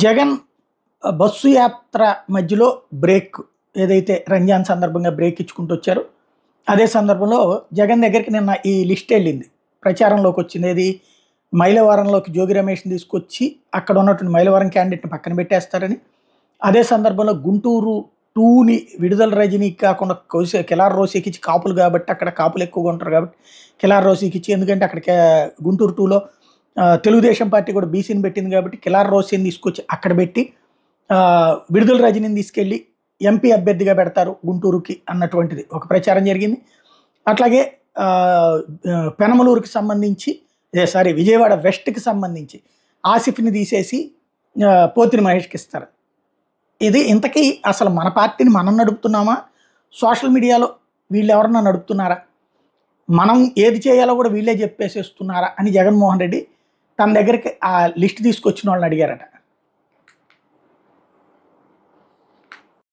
Jagan bus యాత్ర మధ్యలో break ఏదైతే రంజాన్ సందర్భంగా బ్రేక్ ఇచ్చుకుంటూ వచ్చారో, అదే సందర్భంలో జగన్ దగ్గరికి నిన్న ఈ లిస్ట్ వెళ్ళింది. ప్రచారంలోకి వచ్చింది. ఏది మైలవరంలోకి జోగి రమేష్ని తీసుకొచ్చి అక్కడ ఉన్నటువంటి మైలవరం క్యాండిడేట్ని పక్కన పెట్టేస్తారని, అదే సందర్భంలో గుంటూరు టూని విడుదల రజనీకి కాకుండా కిలార్ రోసీకి ఇచ్చి కాపులు కాబట్టి అక్కడ కాపులు ఎక్కువగా ఉంటారు కాబట్టి కిలార్ రోసీకి ఇచ్చి, ఎందుకంటే అక్కడ గుంటూరు టూలో తెలుగుదేశం పార్టీ కూడా బీసీని పెట్టింది కాబట్టి కిలార్ రోసీని తీసుకొచ్చి అక్కడ పెట్టి విడుదల రజనీని తీసుకెళ్ళి ఎంపీ అభ్యర్థిగా పెడతారు గుంటూరుకి అన్నటువంటిది ఒక ప్రచారం జరిగింది. అట్లాగే పెనమలూరుకి సంబంధించి విజయవాడ వెస్ట్కి సంబంధించి ఆసిఫ్ని తీసేసి పోతిని మహేష్కి ఇస్తారు. ఇది ఇంతకీ అసలు మన పార్టీని మనం నడుపుతున్నామా, సోషల్ మీడియాలో వీళ్ళు ఎవరన్నా నడుపుతున్నారా, మనం ఏది చేయాలో కూడా వీళ్ళే చెప్పేసేస్తున్నారా అని జగన్మోహన్ రెడ్డి తన దగ్గరికి ఆ లిస్ట్ తీసుకొచ్చిన వాళ్ళని అడిగారట.